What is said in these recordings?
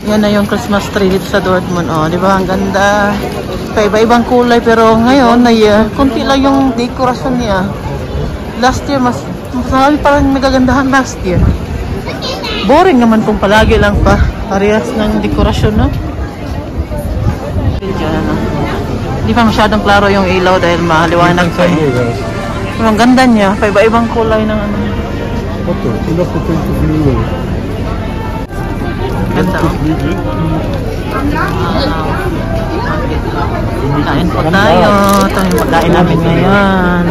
Yan na yung Christmas tree dito sa Dortmund. Oh, di ba? Ang ganda. Iba-ibang kulay pero ngayon ay kunti lang yung dekorasyon niya. Last year mas marami parang nagagandahan last year. Boring naman kung palagi lang pa parehas ng dekorasyon, no? Hindi pa masyadong klaro yung ilaw dahil maliwanag pa eh. Pero ang ganda niya. Iba-ibang kulay ng ano. Ganda, oh. Kain po tayo. Ito yung pagkain namin ngayon.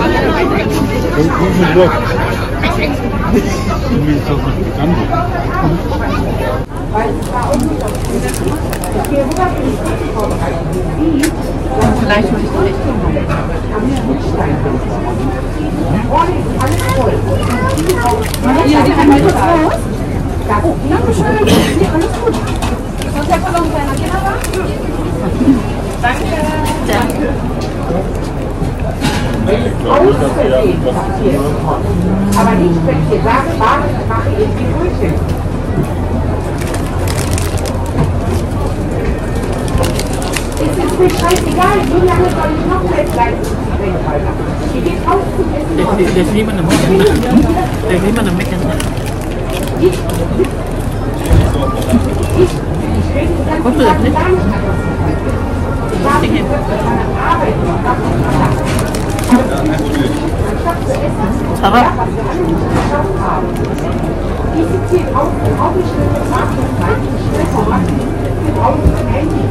Aber nicht, wenn ich dir sage, mache ich die Brötchen. Es ist mir scheißegal, so lange soll ich noch mehr bleiben. Die geht raus zum Essen. Das ist niemand am Mecken. Das ist niemand am Mecken. Ich rede die ganze Zeit gar nicht mehr. Ich habe meine Arbeit und das anstatt zu essen, was wir alles geschafft haben. Die sitzt hier draußen, auch nicht schnell mit Nachrichten, die Stress machen, hier draußen ein Handy.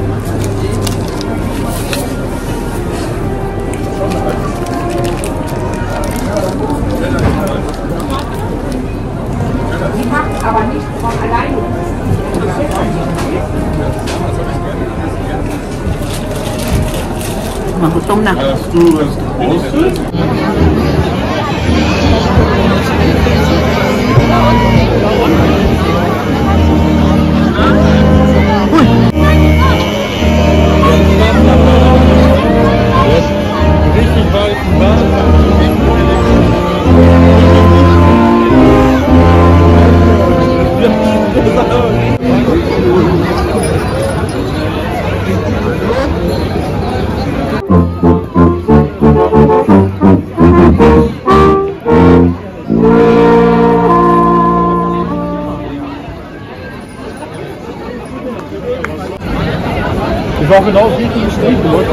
Sie macht aber nichts von alleine. Magutom na.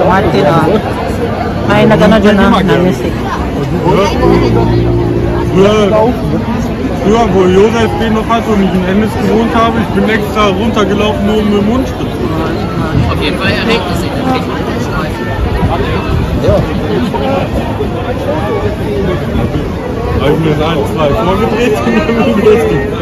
Martin, oh. May nagano dyan na namisik. Früher, wo Josef den noch hatte und ich in Ennis gewohnt habe, ich bin extra runtergelaufen, nur um mit dem Mund zu tun. Auf jeden Fall erregt es sich. Ja. Habe ich mir in 1, 2 vorgedreht und dann losgegangen.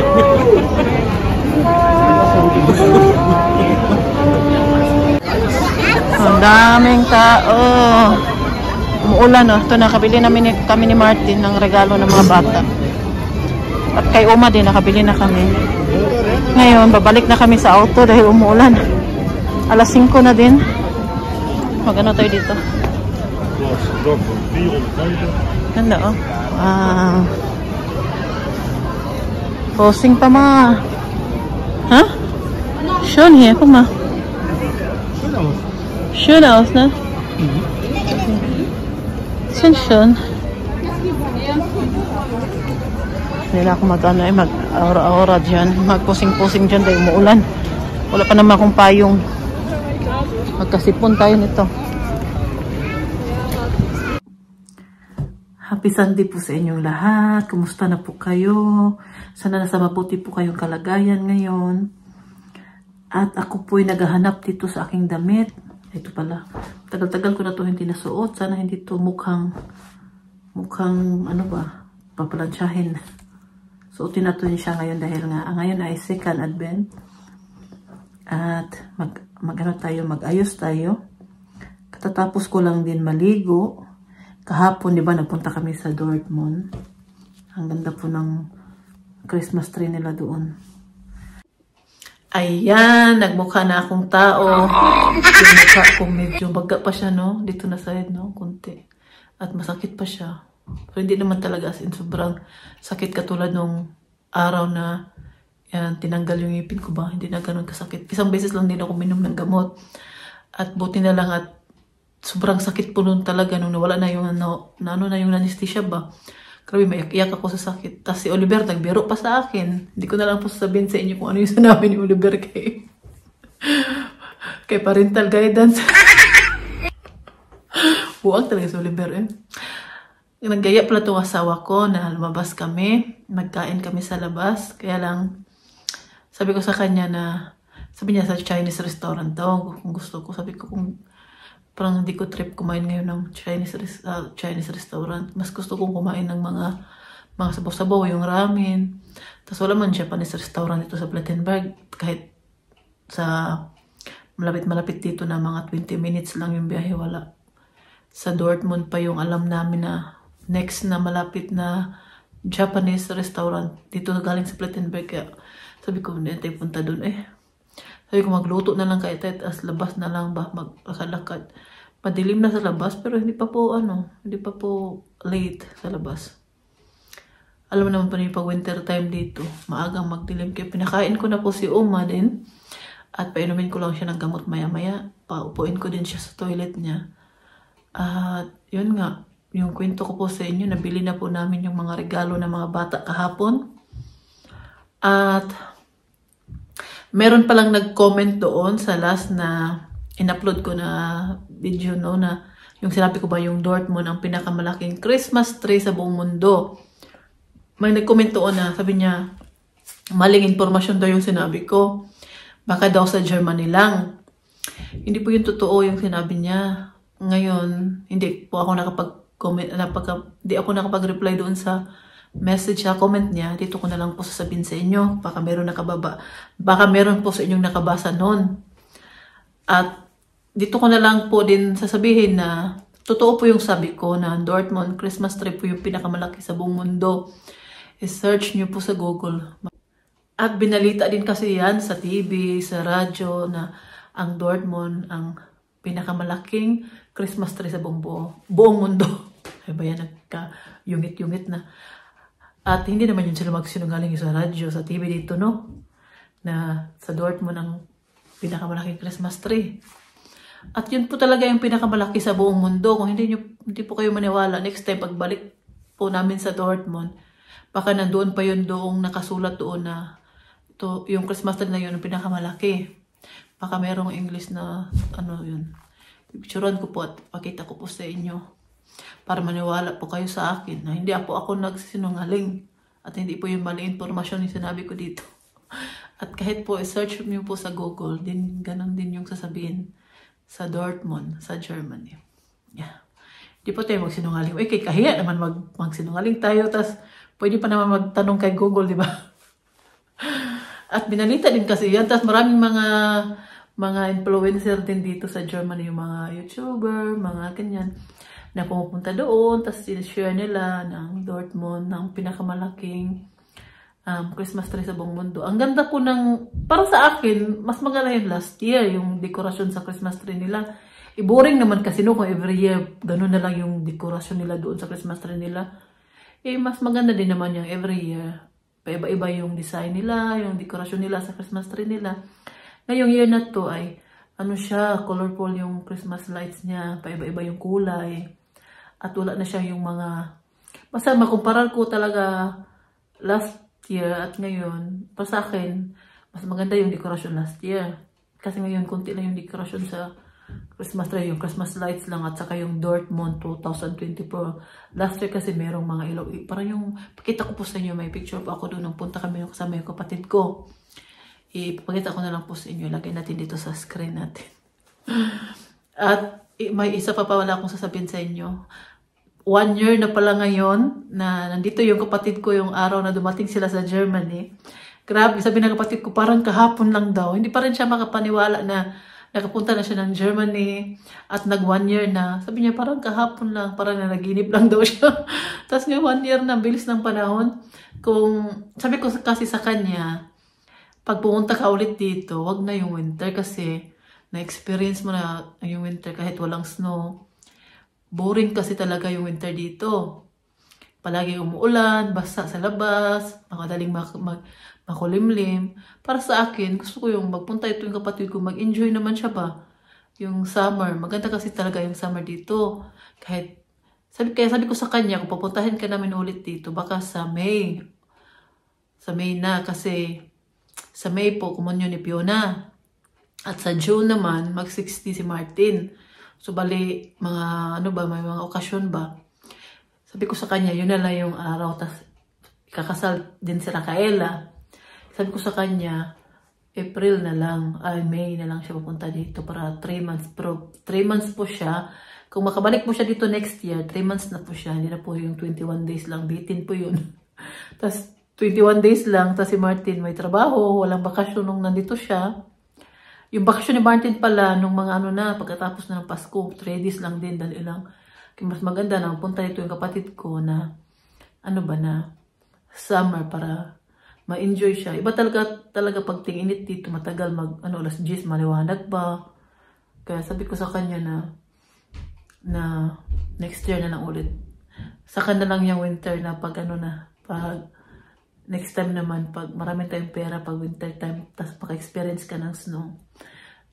Ang daming tao. Umuulan, oh. Ito, nakabili kami ni Martin ng regalo ng mga bata. At kay Uma din, nakabili na kami. Ngayon, babalik na kami sa auto dahil umuulan. Alas 5 na din. Mag-ano tayo dito? Ganda, oh. Posing pa mga. Ha? Schön hier, guck mal. Schön aus, ne? Schön, schön. Hindi na ako mag-aura-aura dyan. Mag-pusing-pusing dyan dahil umuulan. Wala pa naman akong payong. Magkasipon tayo nito. Happy Sunday po sa inyong lahat. Kumusta na po kayo? Sana nasa mabuti po kayong kalagayan ngayon. At ako po'y naghahanap dito sa aking damit. Ito pala. Tagal-tagal ko na ito hindi nasuot. Sana hindi ito mukhang ano ba, papalansyahin. Suotin natin siya ngayon dahil nga ngayon ay second advent. At mag-ayos tayo. Katatapos ko lang din maligo. Kahapon, di ba, nagpunta kami sa Dortmund. Ang ganda po ng Christmas tree nila doon. Ayan, nagmukha na akong tao. Yung mukha ko medyo baga pa siya, no? Dito na side, no? Kunti. At masakit pa siya. Pero hindi naman talaga as in sobrang sakit katulad nung araw na Yan, tinanggal yung ngipin ko ba? Hindi na ganun kasakit. Isang beses lang din ako minom ng gamot. At buti na lang at sobrang sakit po nun talaga nung nawala na yung na yung anesthesia ba. Grabe, maiyak-iyak ako sa sakit. Tapos si Oliver nagbiro pa sa akin. Hindi ko na lang po sasabihin sa inyo kung ano yung sinabi ni Oliver kay parental guidance. Buwag talaga si Oliver eh. Naggaya pala itong asawa ko na lumabas kami. Magkain kami sa labas. Kaya lang, sabi ko sa kanya na, sabi niya sa Chinese restaurant daw. Kung gusto ko, sabi ko kung parang hindi ko trip kumain ngayon ng Chinese restaurant. Mas gusto kong kumain ng mga sabaw-sabaw, yung ramen. Tapos wala man Japanese restaurant dito sa Plattenberg. Kahit sa malapit-malapit dito na mga 20 minutes lang yung biyahe, wala. Sa Dortmund pa yung alam namin na next na malapit na Japanese restaurant dito galing sa Plattenberg. Kaya sabi ko, hindi tayo punta dun eh. Sabi ko, magluto na lang kayo as labas na lang ba, maglakalakad. Madilim na sa labas, pero hindi pa po late sa labas. Alam mo naman pa rin pag winter time dito, maagang magdilim. Kaya pinakain ko na po si Uma din. At painumin ko lang siya ng gamot maya-maya. Paupuin ko din siya sa toilet niya. At yun nga, yung kwento ko po sa inyo, nabili na po namin yung mga regalo ng mga bata kahapon. At meron palang nag-comment doon sa last na in-upload ko na video, no, na yung sinabi ko ba yung Dortmund ang pinakamalaking Christmas tree sa buong mundo. May nag-comment doon na sabi niya, maling informasyon daw yung sinabi ko. Baka daw sa Germany lang. Hindi po yung totoo yung sinabi niya. Ngayon, hindi po ako nakapag-comment, hindi ako nakapag-reply doon sa message sa comment niya. Dito ko na lang po sasabihin sa inyo. Baka meron po sa inyong nakabasa noon. At dito ko na lang po din sasabihin na totoo po yung sabi ko na Dortmund Christmas tree po yung pinakamalaki sa buong mundo. I-search nyo po sa Google. At binalita din kasi yan sa TV, sa radyo na ang Dortmund ang pinakamalaking Christmas tree sa buong mundo. Ay ba yan, nagka-yungit-yungit na. At hindi naman yun sila magsinungaling sa radyo, sa TV dito, no? Na sa Dortmund ang pinakamalaking Christmas tree. At yun po talaga yung pinakamalaki sa buong mundo. Kung hindi po kayo maniwala, next time pagbalik po namin sa Dortmund, baka nandoon pa yun doong nakasulat doon na yung Christmas tree na yun ang pinakamalaki. Baka merong English na ano yun. Picturean ko po at pakita ko po sa inyo para maniwala po kayo sa akin na hindi ako nagsisinungaling at hindi po yung mali informasyon yung sinabi ko dito. At kahit po i-search nyo po sa Google, ganun din yung sasabihin sa Dortmund, sa Germany. Yeah. Hindi po tayo magsinungaling. Uy, kay kahiya naman magsinungaling tayo, tas pwede pa naman magtanong kay Google, di ba? At binalita din kasi yan. Tapos maraming mga influencer din dito sa Germany, yung mga YouTuber, mga ganyan, na pumupunta doon. Tapos sinishare nila ng Dortmund, ng pinakamalaking Christmas tree sa buong mundo. Ang ganda po para sa akin, mas maganda yung last year, yung dekorasyon sa Christmas tree nila. Boring naman kasi no, kung every year, ganun na lang yung dekorasyon nila doon sa Christmas tree nila. Mas maganda din naman yung every year. Paiba-iba yung design nila, yung dekorasyon nila sa Christmas tree nila. Ngayong year na to ay, colorful yung Christmas lights niya, paiba-iba yung kulay. At wala na siya yung basta makumparar ko talaga last year at ngayon, para sa akin, mas maganda yung dekorasyon last year. Kasi ngayon, konti lang yung dekorasyon sa Christmas tree, yung Christmas lights lang at saka yung Dortmund 2024. Last year kasi merong mga ilaw. Parang yung, pakita ko po sa inyo, may picture po ako doon nung punta kami kasama yung kapatid ko. Ipakita ko na lang po sa inyo. Lagay natin dito sa screen natin. At may isa pa wala akong sasabihin sa inyo. 1 year na pala ngayon na nandito yung kapatid ko yung araw na dumating sila sa Germany. Grabe, sabi ng kapatid ko, parang kahapon lang daw. Hindi pa rin siya makapaniwala na nakapunta na siya ng Germany at nag 1 year na. Sabi niya, parang kahapon lang, parang nanaginip lang daw siya. Tapos nga 1 year na, bilis ng panahon. Sabi ko kasi sa kanya, pag pumunta ka ulit dito, wag na yung winter kasi na-experience mo na yung winter kahit walang snow. Boring kasi talaga yung winter dito. Palagi umuulan, basa sa labas, madaling makulimlim. Para sa akin, gusto ko yung magpunta ito yung kapatid ko, mag-enjoy naman siya ba? Yung summer, maganda kasi talaga yung summer dito. Kahit, sabi ko sa kanya, kung papuntahin ka namin ulit dito, baka sa May. Sa May na, kasi sa May po, kumunyo ni Fiona. At sa June naman, mag-60 si Martin. So, bali, mga, may mga okasyon ba? Sabi ko sa kanya, yun na lang yung araw. Tas, kakasal din si Rafaela. Sabi ko sa kanya, April na lang, May na lang siya pupunta dito para 3 months. Pero 3 months po siya. Kung makabalik po siya dito next year, 3 months na po siya. Hindi na po yung 21 days lang. Bitin po yun. Tapos 21 days lang. Tapos si Martin may trabaho. Walang bakasyon nung nandito siya. Yung bakasyon ni Martin pala, nung mga pagkatapos na ng Pasko, 3 days lang din. Dali lang. Kaya mas maganda na punta dito yung kapatid ko na, na summer para ma-enjoy siya. Iba talaga pag tinginit dito, matagal alas 10, maliwanag ba. Kaya sabi ko sa kanya na next year na lang ulit. Saka na lang yung winter na pag pag next time naman, pag maraming tayong pera, pag winter time, tapos maka-experience ka ng snow.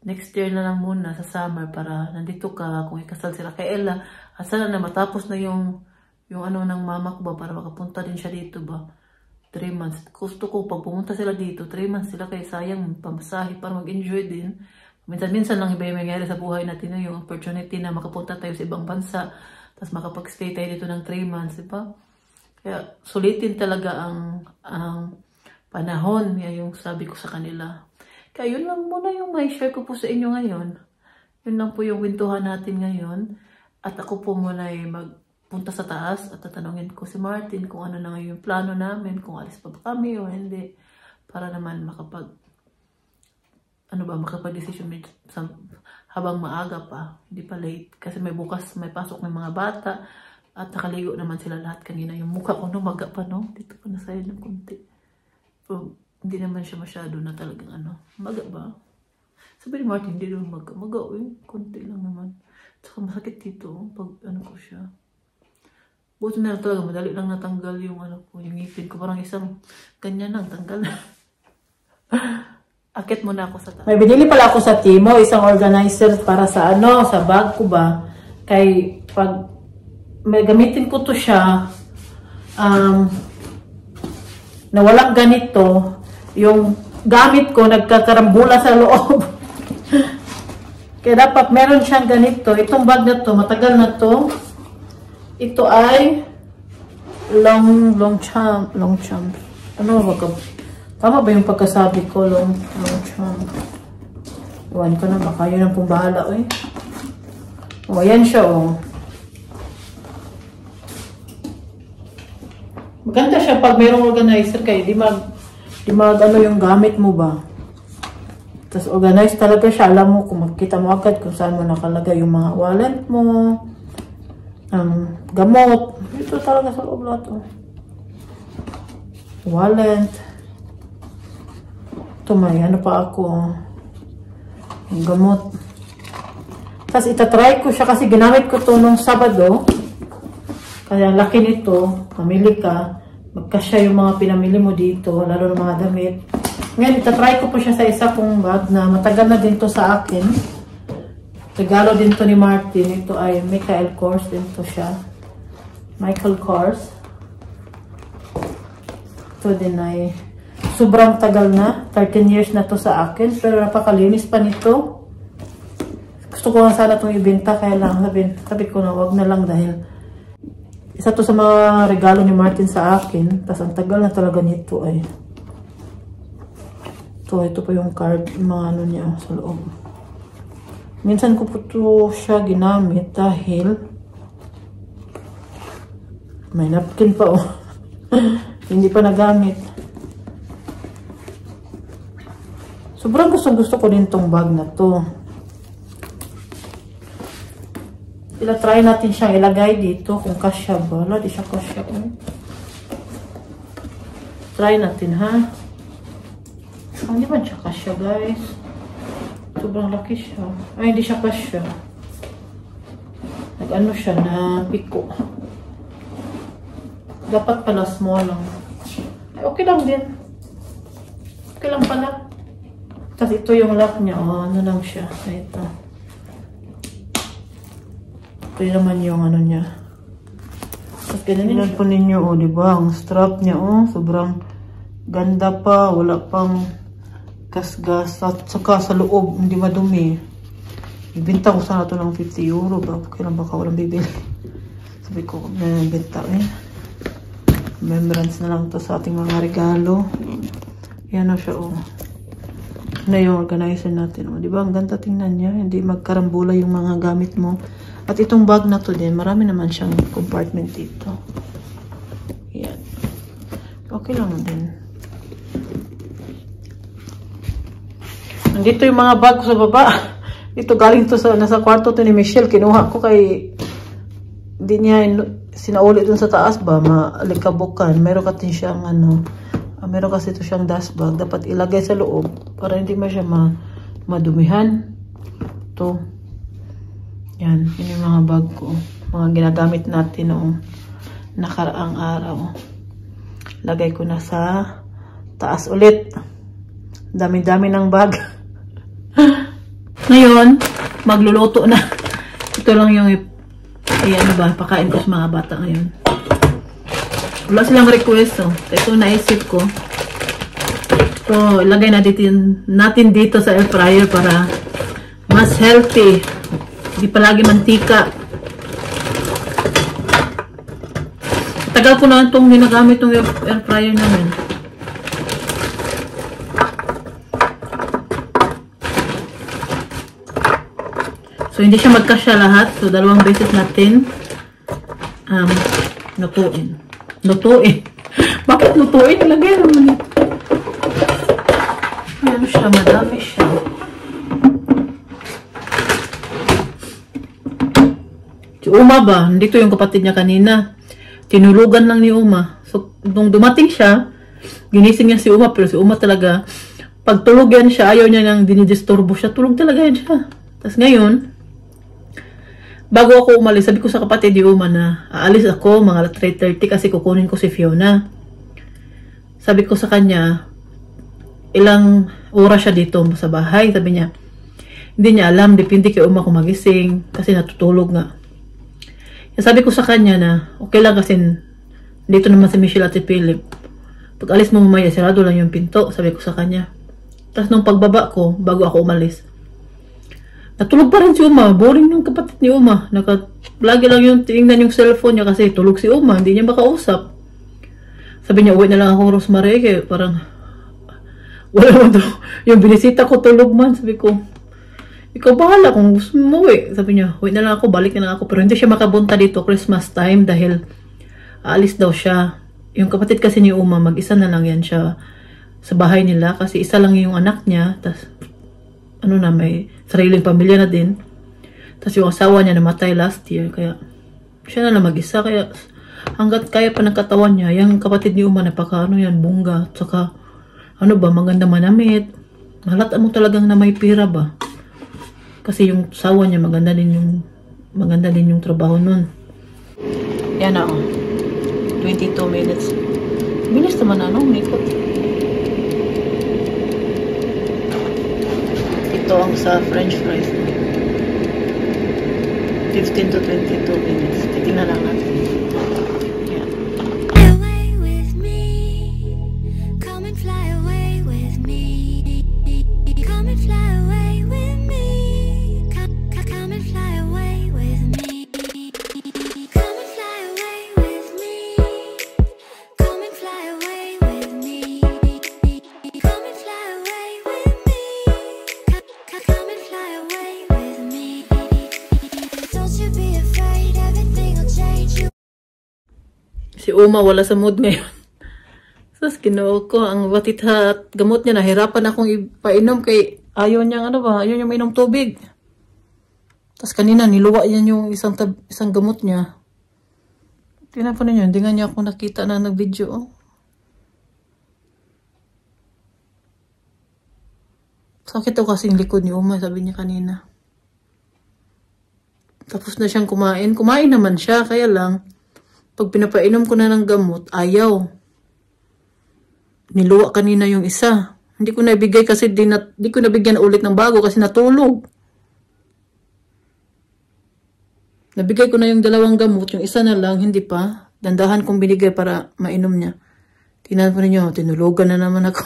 Next year na lang muna sa summer para nandito ka, kung ikasal sila kay Ella, at sana na matapos na yung ng mama ko ba, para makapunta din siya dito ba. 3 months. Gusto ko, pag pumunta sila dito, 3 months sila kaya sayang pamasahe para mag-enjoy din. Minsan lang iba yung mangyari sa buhay natin yung opportunity na makapunta tayo sa ibang bansa tapos makapag-stay tayo dito ng 3 months, diba? Kaya sulitin talaga ang panahon. Yung sabi ko sa kanila. Kaya yun lang muna yung may share ko po sa inyo ngayon. Yun lang po yung kwentuhan natin ngayon. At ako po muna ay punta sa taas at tatanungin ko si Martin kung ano na yung plano namin, kung alis pa ba kami o hindi, para naman makapag-decision habang maaga pa, hindi pa late, kasi may pasok ng mga bata at nakaligo naman sila lahat kanina. Yung mukha ko maga pa, dito pa nasayad ng konti. Pero hindi naman siya masyado na talagang maga ba? Sabi ni Martin, hindi naman maga, konti lang naman. Saka masakit dito pag ko siya. Buti na talaga, madali lang natanggal yung yung ngipin ko. Parang isang ganyan lang, tanggal. Akit muna ako sa taas. May binili pala ako sa Timo, isang organizer para sa sa bag ko ba. Kay pag may gamitin ko to siya, na walang ganito, yung gamit ko nagkakarambula sa loob. Kaya dapat meron siyang ganito. Itong bag na to, matagal na to. Ito ay long champ. Tama ba yung pagkasabi ko? Long champ. Iwan ko na, baka yun ang pumbahala. Ayan siya, Maganda siya pag mayroong organizer kayo. Di mag yung gamit mo ba? Tapos organized talaga siya. Alam mo, kung makikita mo agad kung saan mo nakalagay yung mga wallet mo. Gamot. Ito talaga sa loob lahat. Wallet. Ito may pa ako. Yung gamot. Tapos itatry ko siya kasi ginamit ko to nung Sabado. Kaya laki nito. Pamili ka. Magkasya yung mga pinamili mo dito. Lalo ng mga damit. Ngayon itatry ko po siya sa isa kong bag na matagal na din to sa akin. Regalo din to ni Martin. Ito ay Michael Kors din to siya. Michael Kors. Ito din ay sobrang tagal na. 13 years na to sa akin. Pero napakalinis pa nito. Gusto ko lang sana itong ibenta. Kaya lang sabi ko na wag na lang dahil isa to sa mga regalo ni Martin sa akin. Tapos ang tagal na talaga nito ay. Ito pa yung card. Mga niya sa loob. Minsan ko po ito siya ginamit dahil may napkin pa hindi pa nagamit. Sobrang gusto ko din tong bag na to. Try natin siyang ilagay dito kung kasya ba. Wala, di siya kasya. Try natin ha. Hindi ba siya kasya guys? Sobrang laki siya. Ay, hindi siya kasya. Nag-ano siya na piko. Dapat pala small lang. Ay, okay lang din. Okay lang pala. Tapos ito yung lock niya. Oh, ano lang siya. Ito. Okay naman yung ano niya. Tapos ganyan po ninyo, oh, diba? Ang strap niya, oh, sobrang ganda pa. Wala pang gas-gas. At saka sa loob, hindi madumi. Ibinta ko sana ito ng 50 euro ba? Kailan baka walang bibili. Sabi ko, nabinta eh. Remembrance na lang to sa ating mga regalo. Yan o siya, oh. Na yung organizer natin, oh. Diba? Ang ganda tingnan niya. Hindi magkarambula yung mga gamit mo. At itong bag na to din, marami naman siyang compartment dito. Yan. Okay lang din. Nandito yung mga bag ko sa baba. Ito galing to sa, nasa kwarto to ni Michelle. Kinuha ko kay, hindi niya sinauli dun sa taas ba, maalikabukan. Meron kasi siyang ano, meron kasi ito siyang dust bag. Dapat ilagay sa loob para hindi mo siya madumihan. Ito. Yan, yun yung mga bag ko. Mga ginagamit natin noong nakaraang araw. Lagay ko na sa taas ulit. Dami-dami ng bag. Ngayon, magluluto na. Ito lang yung ayan ba, pakain ko sa mga bata ngayon. Wala silang request, oh. Ito naisip ko. So, ilagay natin dito sa air fryer para mas healthy. Hindi palagi mantika. Tagal ko na itong ginagamit itong air fryer namin. So, hindi siya magkasya lahat. So, dalawang beses natin lutuin. Lutuin. Bakit lutuin? Ilagay naman ito. Ano siya? Madami siya. Si Uma ba? Dito yung kapatid niya kanina. Tinulugan lang ni Uma. So, nung dumating siya, ginising niya si Uma. Pero si Uma talaga, pag tulog yan siya, ayaw niya nang dinidisturbo siya. Tulog talaga yan siya. Tapos ngayon, bago ako umalis, sabi ko sa kapatid ni Uma na aalis ako mga 3:30 kasi kukunin ko si Fiona. Sabi ko sa kanya, ilang oras siya dito sa bahay. Sabi niya, hindi niya alam, depende kay Uma kung magising kasi natutulog nga. Sabi ko sa kanya na okay lang kasi dito naman si Michelle at si Philip. Pag alis mo mamaya, sarado lang yung pinto. Sabi ko sa kanya. Tapos nung pagbaba ko, bago ako umalis, natulog pa rin si Uma. Boring yung kapatid ni Uma. Lagi lang yung tingnan yung cellphone niya kasi tulog si Uma. Hindi niya makausap. Sabi niya, uwi na lang ako, Rosemary. Kaya parang, wala mo to. Yung binisita ko, tulog man. Sabi ko, ikaw bahala kung gusto mo uwi. Sabi niya, uwi na lang ako, balik na lang ako. Pero hindi siya makabunta dito Christmas time dahil aalis daw siya. Yung kapatid kasi ni Uma, mag-isa na lang yan siya sa bahay nila. Kasi isa lang yung anak niya. Tapos, ano na, may sariling pamilya na din. Tapos yung asawa niya namatay last year. Kaya, siya na lang mag-isa. Kaya, hanggat kaya pa ng katawan niya, yung kapatid ni Uma, napaka, ano yan, bungga. Tsaka, ano ba, maganda manamit. Halata mo talagang na may pira ba? Kasi yung asawa niya, maganda din yung trabaho nun. Yan na, 22 minutes. Bilis naman na, no? Mikot. Ito ang sa French fries. 15 to 22 minutes. Titingnan lang natin. Yan. Away with me. Come and fly away with me. Come and fly away with me. Come and fly away with me. Come and fly away with me. Come and fly away with me. Come and fly away with me. Come and fly away with me. Don't you be afraid, everything will change. Si Uma wala sa mood ngayon. Tapos kinuha ko ang watitha at gamot niya. Nahirapan akong ipainom kay ayaw niya, ano ba, ayaw niya mainom tubig. Tapos kanina niluwa yan yung isang gamot niya. Tingnan po ninyo, hindi nga niya ako nakita na nag-video. Oh. Sakit ako kasing likod ni Uma, sabi niya kanina. Tapos na siyang kumain. Kumain naman siya, kaya lang, pag pinapainom ko na ng gamot, ayaw. Niluwa kanina yung isa. Hindi ko nabigay kasi di ko nabigyan ulit ng bago kasi natulog. Nabigay ko na yung 2 gamot, yung isa na lang, hindi pa. Dandahan kong binigay para mainom niya. Tingnan po ninyo, tinulugan na naman ako.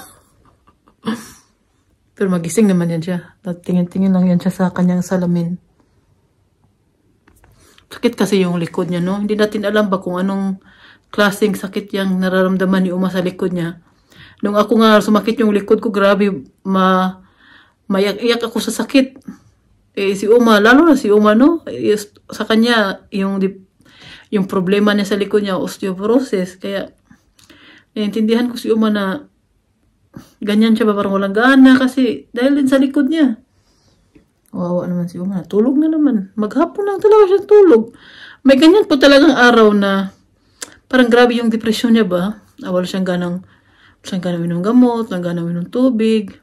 Pero magising naman yan siya. Tingin-tingin lang yan siya sa kanyang salamin. Sakit kasi yung likod niya, no? Hindi natin alam ba kung anong klaseng sakit yung nararamdaman ni Uma sa likod niya. Nung ako nga sumakit yung likod ko, grabe, mayak-iyak ako sa sakit. Si Uma, lalo na si Uma, no? Sa kanya, yung problema niya sa likod niya, osteoporosis. Kaya, naiintindihan ko si Uma na ganyan siya ba, parang walang gana kasi dahil din sa likod niya. Wawa naman si Uma. Tulog na naman. Maghapon lang talaga siya tulog. May ganyan po talagang araw na parang grabe yung depression niya ba? Wala siyang ganang minom gamot, walang ganang minom tubig.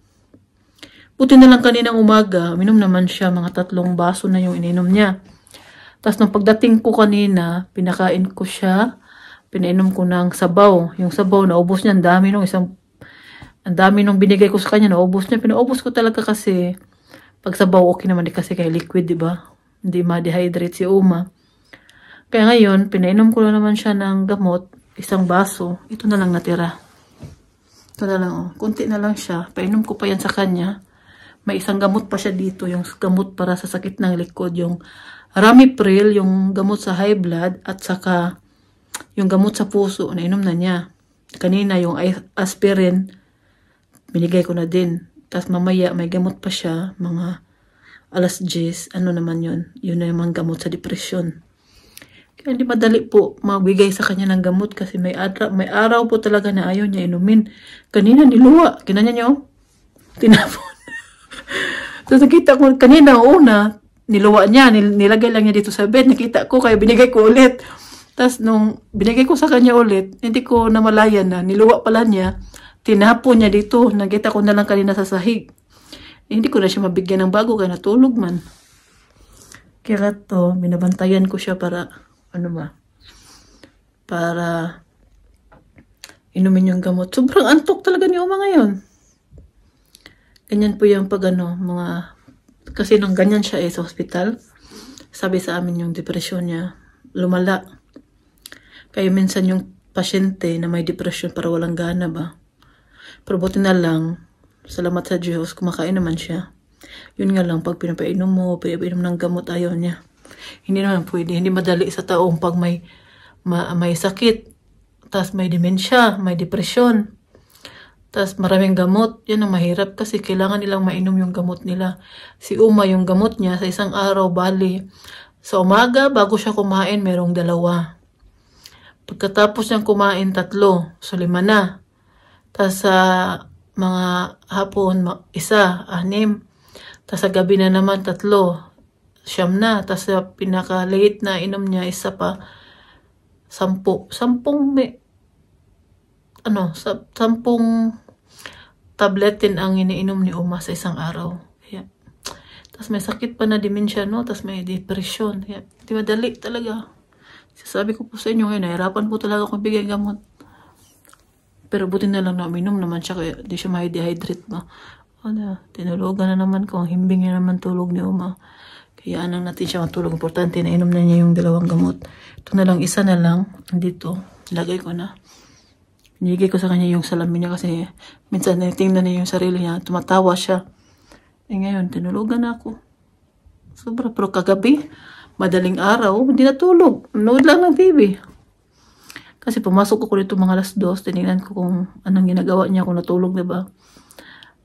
Buti na lang kaninang umaga, minom naman siya, mga 3 baso na yung ininom niya. Tapos nung pagdating ko kanina, pinakain ko siya, pinainom ko ng sabaw. Yung sabaw, naubos niya, ang dami nung binigay ko sa kanya, naubos niya. Pinaubos ko talaga kasi, pag sabaw, okay naman kasi kay liquid, diba? Hindi ma-dehydrate si Uma. Kaya ngayon, pinainom ko na naman siya ng gamot, 1 baso. Ito na lang natira. Ito na lang, oh. Kunti na lang siya. Painom ko pa yan sa kanya. May 1 gamot pa siya dito, yung gamot para sa sakit ng likod, yung Ramipril, yung gamot sa high blood, at saka yung gamot sa puso, nainom na niya. Kanina, yung aspirin, binigay ko na din. Tapos mamaya, may gamot pa siya, mga 10:00, ano naman yun? Yun na yung mga gamot sa depression. Kaya hindi madali po magbigay sa kanya ng gamot kasi may araw po talaga na ayaw niya inumin. Kanina, niluwa. Kinanya niyo? Tinapon. So, nakita ko, kanina, una, niluwa niya, nilagay lang niya dito sa bed, nakita ko, kaya binigay ko ulit. Tapos, nung binigay ko sa kanya ulit, hindi ko namalayan na, niluwa pala niya, tinapon niya dito, nakita ko na lang kanina sa sahig. Hindi ko na siya mabigyan ng bago, kaya natulog man. Kaya to, binabantayan ko siya para, para inumin yung gamot. Sobrang antok talaga ni Uma ngayon. Ganyan po yung kasi nung ganyan siya sa hospital, sabi sa amin yung depression niya, lumala. Kaya minsan yung pasyente na may depression para walang gana ba. Pero buti na lang, salamat sa Diyos, kumakain naman siya. Yun nga lang, pag pinapainom mo, pinapainom ng gamot, ayaw niya. Hindi naman pwede, hindi madali sa taong pag may sakit, tas may dementia, may depression, tas maraming gamot, yan ang mahirap kasi kailangan nilang mainom yung gamot nila. Si Uma, yung gamot niya sa 1 araw, bali, sa umaga, bago siya kumain, merong 2. Pagkatapos niyang kumain, 3, so 5 na. Tas sa mga hapon, 1, 6. Tas sa gabi na naman, 3, 9 na. Tas sa pinaka-late na inom niya, 1 pa, 10. 10 tabletin ang iniinom ni Uma sa 1 araw. Kaya, tas may sakit pa na dementia, no? Tas may depression. Kaya, di madali talaga. Sasabi ko po sa inyo, nahirapan po talaga akong bigay gamot. Pero buti na lang na uminom naman siya, kaya di siya ma-dehydrate ba. Tinulugan na naman ko, ang himbing na naman tulog ni Uma. Kaya anong natin siya matulog. Importante na inom na niya yung 2 gamot. Ito na lang, 1 na lang. Dito, lagay ko na. Nilagay ko sa kanya yung salamin niya kasi minsan tingnan niya yung sarili niya. Tumatawa siya. Ngayon, tinulugan na ako. Sobra. Pero kagabi, madaling araw, hindi natulog. Nood lang ng TV. Kasi pumasok ako dito mga 2:00. Tinignan ko kung anong ginagawa niya, kung natulog na ba.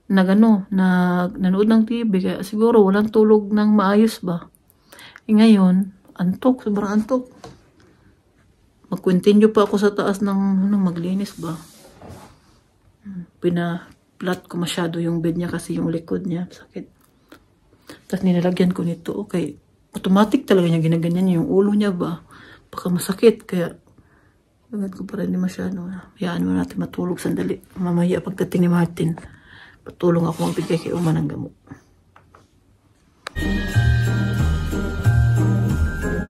Nanood ng TV. Kaya siguro walang tulog ng maayos ba. Ngayon, antok. Sobrang antok. Mag-continue pa ako sa taas ng maglinis ba. Pina-flat ko masyado yung bed niya kasi yung likod niya sakit. Tapos nilalagyan ko nito. Okay. Automatic talaga niya ginaganyan yung ulo niya ba. Baka masakit. Kaya agad ko para hindi masyado. Hayaan mo natin matulog sandali. Mamaya pagdating ni Martin, patulong ako magbigay kay Uma ng gamot.